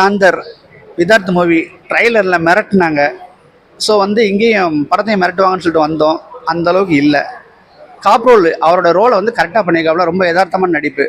லாந்தர் Vidharth movie ட்ரைலரில் மிரட்டினாங்க. So வந்து இங்கேயும் படத்தையும் மிரட்டுவாங்கன்னு சொல்லிட்டு வந்தோம். அந்த அளவுக்கு இல்லை. காப்ரோல் அவரோட ரோலை வந்து கரெக்டாக பண்ணியிருக்காப்புல. ரொம்ப யதார்த்தமான நடிப்பு.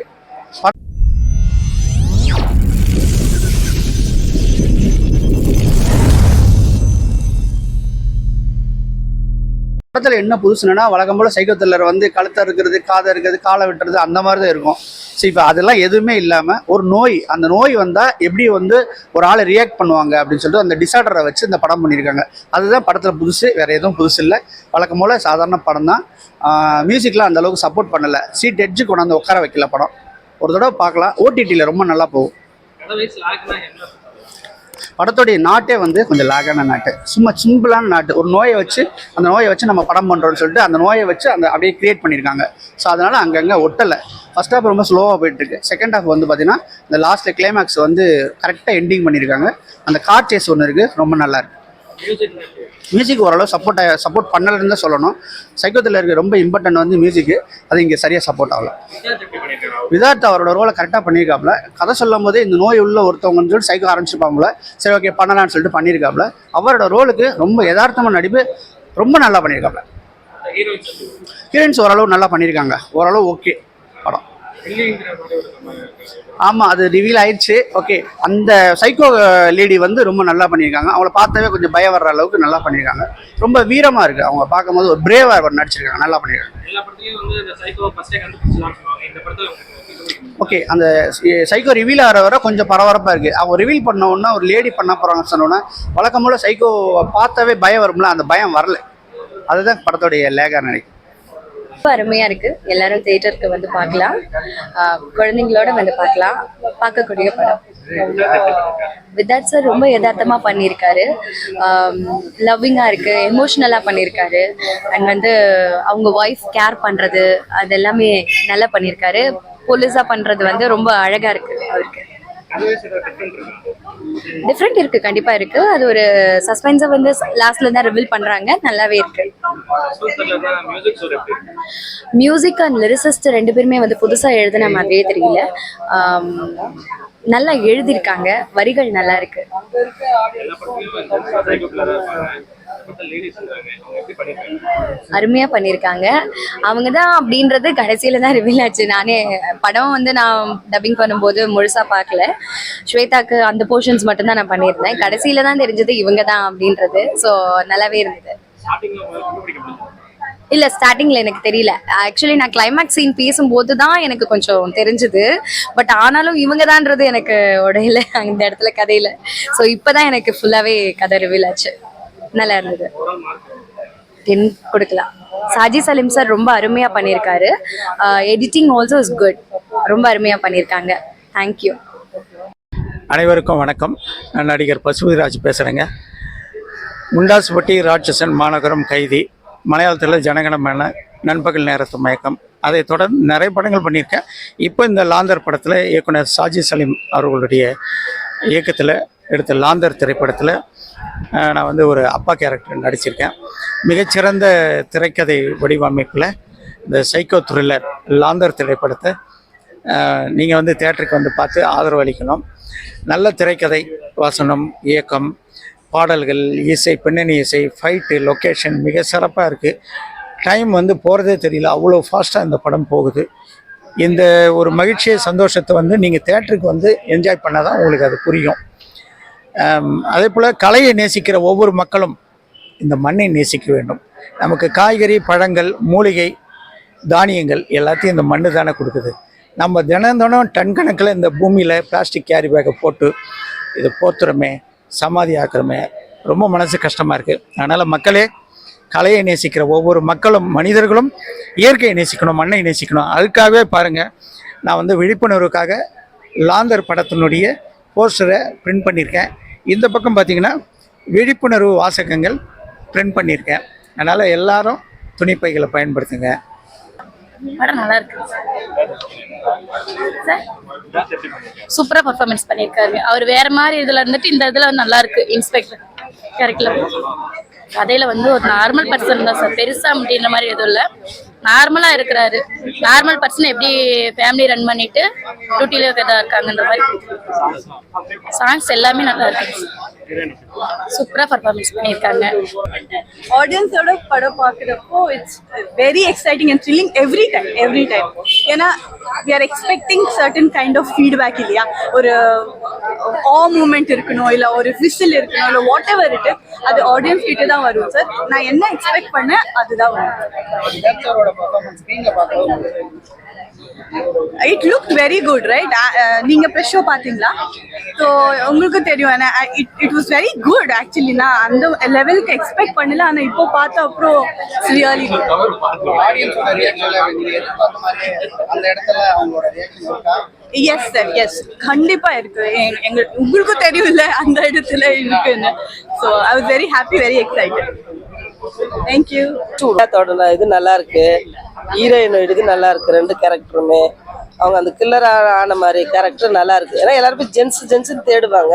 படத்தில் என்ன புதுசுன்னா வழக்கம் போல் சைக்கோ த்ரில்லர் வந்து கழுத்தை இருக்கிறது, காதை இருக்கிறது, காலை விட்டுறது அந்த மாதிரி தான் இருக்கும். ஸோ இப்போ அதெல்லாம் எதுவுமே இல்லாமல் ஒரு நோய், அந்த நோய் வந்தால் எப்படி வந்து ஒரு ஆளை ரியாக்ட் பண்ணுவாங்க அப்படின்னு சொல்லிட்டு அந்த டிசார்டரை வச்சு இந்த படம் பண்ணியிருக்காங்க. அதுதான் படத்தில் புதுசு, வேறு எதுவும் புதுசு இல்லை. வழக்கம் போல் சாதாரண படம் தான். மியூசிக்லாம் அந்தளவுக்கு சப்போர்ட் பண்ணலை. சீட் எட்ஜு கொண்டாந்து உட்கார வைக்கல படம். ஒரு தடவை பார்க்கலாம். ஓடிடியில் ரொம்ப நல்லா போகும். படத்துடைய நாட்டே வந்து கொஞ்சம் லாகான நாட்டு, சும்மா சிம்பிளான நாட்டு. ஒரு நோயை வச்சு அந்த நோயை வச்சு நம்ம படம் பண்ணுறோன்னு சொல்லிட்டு அந்த நோயை வச்சு அந்த அப்படியே கிரியேட் பண்ணியிருக்காங்க. ஸோ அதனால் அங்கங்கே ஒட்டலை. ஃபர்ஸ்ட் ஹாஃப் ரொம்ப ஸ்லோவாக போயிட்டுருக்கு. செகண்ட் ஹாஃப் வந்து பார்த்தீங்கன்னா இந்த லாஸ்ட்டில் கிளைமேக்ஸ் வந்து கரெக்டாக எண்டிங் பண்ணியிருக்காங்க. அந்த கார் சேஸ் ஒன்று இருக்குது, ரொம்ப நல்லாயிருக்கு. மியூசிக் ஓரளவு சப்போர்ட் பண்ணலன்னு தான் சொல்லணும். சைக்கோ த்ரில்லருக்கு ரொம்ப இம்பார்ட்டன்ட் வந்து மியூசிக்கு. அது இங்கே சரியாக சப்போர்ட் ஆகல. விதார்த் அவரோட ரோலை கரெக்டாக பண்ணியிருக்காப்புல. கதை சொல்லும் போதே இந்த நோய் உள்ள ஒருத்தவங்கன்னு சொல்லிட்டு சைக்கோ ஆரம்பிச்சிருப்பாங்கள, சரி ஓகே பண்ணலான்னு சொல்லிட்டு பண்ணியிருக்காப்புல. அவரோட ரோலுக்கு ரொம்ப யதார்த்தமாக நடிப்பு, ரொம்ப நல்லா பண்ணியிருக்காப்புல. ஹீரோயின்ஸ் ஓரளவு நல்லா பண்ணியிருக்காங்க. ஓரளவு ஓகே படம். ஆமாம், அது ரிவீல் ஆயிடுச்சு. ஓகே, அந்த சைக்கோ லேடி வந்து ரொம்ப நல்லா பண்ணியிருக்காங்க. அவங்கள பார்த்தாவே கொஞ்சம் பயம் வர்ற அளவுக்கு நல்லா பண்ணியிருக்காங்க. ரொம்ப வீரமாக இருக்குது. அவங்க பார்க்கும்போது ஒரு பிரேவாக நடிச்சிருக்காங்க, நல்லா பண்ணியிருக்காங்க. ஓகே, அந்த சைக்கோ ரிவீல் ஆகிற வர கொஞ்சம் பரபரப்பாக இருக்குது. அவங்க ரிவீல் பண்ண உடனே ஒரு லேடி பண்ண போகிறாங்கன்னு சொன்னோன்னா வழக்கம் போல் சைக்கோ பார்த்தாவே பயம் வரும்ல, அந்த பயம் வரல. அதுதான் படத்தோடைய லேகா நினைக்கிறேன். ரொம்ப அருமையாக இருக்குது. எல்லாரும் தியேட்டருக்கு வந்து பார்க்கலாம், குழந்தைங்களோட வந்து பார்க்கலாம். பார்க்கக்கூடிய படம். விதார்த் சார் ரொம்ப யதார்த்தமாக பண்ணியிருக்காரு. லவ்விங்காக இருக்குது, எமோஷ்னலாக பண்ணியிருக்காரு. அண்ட் வந்து அவங்க ஒய்ஃப் கேர் பண்ணுறது அது எல்லாமே நல்லா பண்ணியிருக்காரு. போலீஸாக பண்ணுறது வந்து ரொம்ப அழகாக இருக்குது. அவருக்கு டிஃப்ரெண்ட் இருக்குது, கண்டிப்பாக இருக்குது. அது ஒரு சஸ்பென்ஸை வந்து லாஸ்ட்ல தான் ரிவீல் பண்ணுறாங்க. நல்லாவே இருக்கு. மியூசிக் அண்ட் லிரிசிஸ்ட் ரெண்டு பேருமே வந்து புதுசாக எழுதின மாதிரியே தெரியல. நல்லா எழுதியிருக்காங்க. வரிகள் நல்லா இருக்கு. அருமையா பண்ணியிருக்காங்க. அவங்க தான் அப்படின்றது கடைசியில தான் ரிவீல் ஆச்சு. நானே படம் வந்து நான் டப்பிங் பண்ணும்போது முழுசா பார்க்கல. ஸ்வேதாக்கு அந்த போர்ஷன்ஸ் மட்டும்தான் நான் பண்ணியிருந்தேன். கடைசியில தான் தெரிஞ்சது இவங்க தான் அப்படின்றது. ஸோ நல்லாவே இருந்தது. இல்லை, ஸ்டார்டிங்கில் எனக்கு தெரியல. ஆக்சுவலி நான் கிளைமேக்ஸ் சீன் பேசும்போது தான் எனக்கு கொஞ்சம் தெரிஞ்சுது. பட் ஆனாலும் இவங்க தான்றது எனக்கு உடையில அந்த இடத்துல கதையில். ஸோ இப்போ தான் எனக்கு ஃபுல்லாகவே கதை ரிவீல் ஆச்சு. நல்லா இருந்தது. 10 கொடுக்கலாம். சாஜி சலீம் சார் ரொம்ப அருமையாக பண்ணியிருக்காரு. Editing also is good. ரொம்ப அருமையாக பண்ணியிருக்காங்க. தேங்க்யூ. அனைவருக்கும் வணக்கம். நான் நடிகர் பசுபதிராஜ் பேசுகிறேங்க. முண்டாசுப்பட்டி ராட்சசன், மாநகரம், கைதி, மலையாளத்தில் ஜனகணமன, நண்பகல் நேரத்து மயக்கம், அதை தொடர்ந்து நிறைய படங்கள் பண்ணியிருக்கேன். இப்போ இந்த லாந்தர் படத்தில் இயக்குனர் சாஜி சலீம் அவர்களுடைய இயக்கத்தில் எடுத்த லாந்தர் திரைப்படத்தில் நான் வந்து ஒரு அப்பா கேரக்டர் நடிச்சிருக்கேன். மிகச்சிறந்த திரைக்கதை வடிவமைப்பில் இந்த சைக்கோ த்ரில்லர் லாந்தர் திரைப்படத்தை நீங்கள் வந்து தியேட்டருக்கு வந்து பார்த்து ஆதரவு அளிக்கணும். நல்ல திரைக்கதை, வசனம், இயக்கம், பாடல்கள், இசை, பின்னணி இசை, ஃபைட்டு, லொக்கேஷன் மிக சிறப்பாக இருக்குது. டைம் வந்து போகிறதே தெரியல, அவ்வளோ ஃபாஸ்ட்டாக இந்த படம் போகுது. இந்த ஒரு மகிழ்ச்சியை, சந்தோஷத்தை வந்து நீங்கள் தியேட்டருக்கு வந்து என்ஜாய் பண்ணால் தான் உங்களுக்கு அது புரியும். அதே போல் கலையை நேசிக்கிற ஒவ்வொரு மக்களும் இந்த மண்ணை நேசிக்க வேண்டும். நமக்கு காய்கறி, பழங்கள், மூலிகை, தானியங்கள் எல்லாத்தையும் இந்த மண்ணு தானே கொடுக்குது. நம்ம தினம் டன் கணக்கில் இந்த பூமியில் பிளாஸ்டிக் கேரி பேக்கை போட்டு இதை போத்துறமே, சமாதி ஆக்குறமே, ரொம்ப மனசு கஷ்டமாக இருக்குது. அதனால் மக்களே, கலையை நேசிக்கிற ஒவ்வொரு மக்களும், மனிதர்களும் இயற்கையை நேசிக்கணும், மண்ணை நேசிக்கணும். அதுக்காகவே பாருங்கள், நான் வந்து விழிப்புணர்வுக்காக லாந்தர் படத்தினுடைய போஸ்டரை பிரிண்ட் பண்ணியிருக்கேன். இந்த பக்கம் பார்த்திங்கன்னா விழிப்புணர்வு வாசகங்கள் பிரிண்ட் பண்ணியிருக்கேன். அதனால் எல்லாரும் துணிப்பைகளை பயன்படுத்துங்க. படம் நல்லா இருக்கு சார். சூப்பரா பர்ஃபார்மன்ஸ் பண்ணியிருக்காரு. அவர் வேற மாதிரி இதுல இருந்துட்டு இந்த இதுல நல்லா இருக்கு. இன்ஸ்பெக்டர் கேரக்டர்ல கதையில வந்து ஒரு நார்மல் பர்சன் தான் சார். பெருசா அப்படின்ற மாதிரி எதுவும் இல்லை. நார்மலா இருக்கிறாரு. நார்மல் பர்சன் எப்படி ஃபேமிலி ரன் பண்ணிட்டு டியூட்டில இருக்காங்கன்ற மாதிரி. சாங்ஸ் எல்லாமே நல்லா இருக்கு. சூப்பரா பர்ஃபார்மன்ஸ் பண்ணியிருக்காங்க. ஆடியன்ஸோட படம் பார்க்குறப்போ it's very exciting and thrilling every time. ஏன்னா we are expecting certain kind of feedback இல்லையா, ஒரு மூமெண்ட் இருக்கணும், இல்லை ஒரு விசில் இருக்கணும், இல்லை வாட் எவர் இட், அது ஆடியன்ஸ் கிட்ட தான் வரும் சார். நான் என்ன எக்ஸ்பெக்ட் பண்ணேன் அதுதான் வரும். It look very good right. நீங்க ப்ரெஷ் ஷோ பாத்தீங்களா? ஸோ உங்களுக்கு தெரியும். It was very good actually. நான் அந்த லெவலுக்கு எக்ஸ்பெக்ட் பண்ணல, ஆனால் இப்போ பார்த்தா அப்புறம் ரியலி எஸ் சார், எஸ் கண்டிப்பா இருக்கு. உங்களுக்கும் தெரியும் இல்ல அந்த இடத்துல இருக்குன்னு. So I was very happy, very excited. Thank you. இது நல்லா இருக்கு. ஹீரோயின் இது நல்லா இருக்கு. 2 கேரக்டருமே அவங்க அந்த கில்லர் ஆன மாதிரி கேரக்டர் நல்லா இருக்கு. ஏன்னா எல்லாருமே ஜென்ஸ்ன்னு தேடுவாங்க.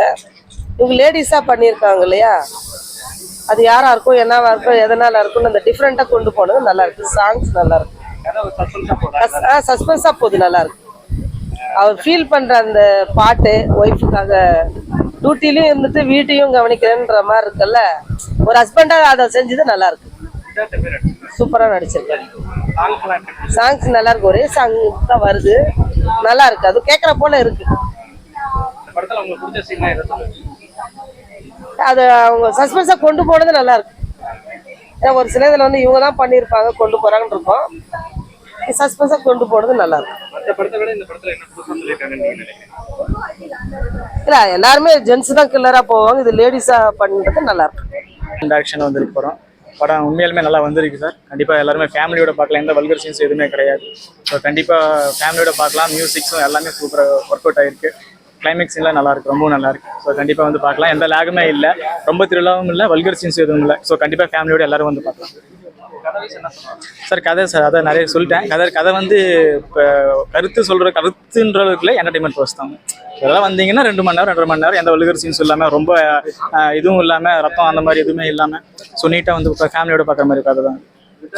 இவங்க லேடிஸா பண்ணியிருக்காங்க இல்லையா, அது யாரா இருக்கும், என்னவா இருக்கும், எதனால இருக்கும்னு அந்த டிஃப்ரெண்டா கொண்டு போனது நல்லா இருக்கு. சாங்ஸ் நல்லா இருக்கு. சஸ்பென்ஸா போகுது, நல்லா இருக்கு. அவர் ஃபீல் பண்ற அந்த பாட்டு ஒய்ஃபுக்காக டியூட்டிலையும் இருந்துட்டு வீட்டையும் கவனிக்கிறேன்ற மாதிரி இருக்குல்ல, ஒரு ஹஸ்பண்டா அதை செஞ்சது நல்லா இருக்கு. சூப்பரா நடிச்சிருக்காரு. சாங்ஸ் நல்லா இருக்கு. ஒரே சாங் தான் வருது, நல்லா இருக்கு. அது கேட்கற போல இருக்கு. அது அவங்க சஸ்பென்ஸா கொண்டு போனது நல்லா இருக்கு. ஏன்னா ஒரு சில இதுல இவங்க தான் பண்ணியிருப்பாங்க, கொண்டு போறாங்கன்னு இருக்கும். சஸ்பென்ஸா கொண்டு போனது நல்லா இருக்கு. இல்ல எல்லாருமே ஜென்ஸ் தான் கில்லரா போவாங்க, இது லேடிஸா பண்றது நல்லா இருக்கு. ஆக்ஷன் வந்துருக்கு போகிறோம். படம் உண்மையாலுமே நல்லா வந்திருக்கு சார். கண்டிப்பாக எல்லாருமே ஃபேமிலியோட பார்க்கலாம். எந்த வல்கர் சீன்ஸ் எதுவுமே கிடையாது. ஸோ கண்டிப்பாக ஃபேமிலியோட பார்க்கலாம். மியூசிக்ஸும் எல்லாமே சூப்பராக ஒர்க் அவுட் ஆகிருக்கு. கிளைமேக்ஸ் எல்லாம் நல்லா இருக்கு, ரொம்ப நல்லா இருக்கு. ஸோ கண்டிப்பாக வந்து பார்க்கலாம். எந்த லேகுமே இல்லை, ரொம்ப த்ரில்லாவும் இல்லை, வல்கர் சீன்ஸ் எதுவும் இல்லை. ஸோ கண்டிப்பாக ஃபேமிலியோட எல்லாரும் வந்து பார்க்கலாம். சார் கதை சார் அதை நிறைய சொல்லிட்டேன். கதை வந்து இப்போ கருத்துன்றதுக்குள்ள என்டர்டைன்மெண்ட் பர்ஸ் தான். இதெல்லாம் வந்தீங்கன்னா 2 மணி நேரம் 2.5 மணி நேரம் எந்த வல்கர் சீன்ஸ் இல்லாமல், ரொம்ப இதுவும் இல்லாமல், ரத்தம் அந்த மாதிரி எதுவுமே இல்லாமல், ஸோ நீட்டாக வந்து இப்போ ஃபேமிலியோட பார்க்குற மாதிரி கதை தான்.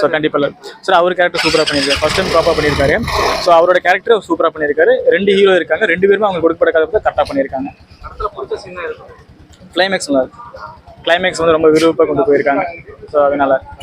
ஸோ கண்டிப்பாக இல்லை சார். அவர் கேரக்டர் சூப்பராக பண்ணியிருக்காரு. ஃபர்ஸ்ட் டைம் ப்ராப்பராக பண்ணியிருக்காரு. ஸோ அவரோட கேரக்டர் சூப்பராக பண்ணியிருக்காரு. 2 ஹீரோ இருக்காங்க, 2 பேருமே அவங்க கொடுக்கப்பட்ட கதை கரெக்டாக பண்ணியிருக்காங்க. கிளைமேக்ஸ் நல்லா இருக்கு. கிளைமேக்ஸ் வந்து ரொம்ப விருப்பமாக கொண்டு போயிருக்காங்க. ஸோ அது நல்லா இருக்கு.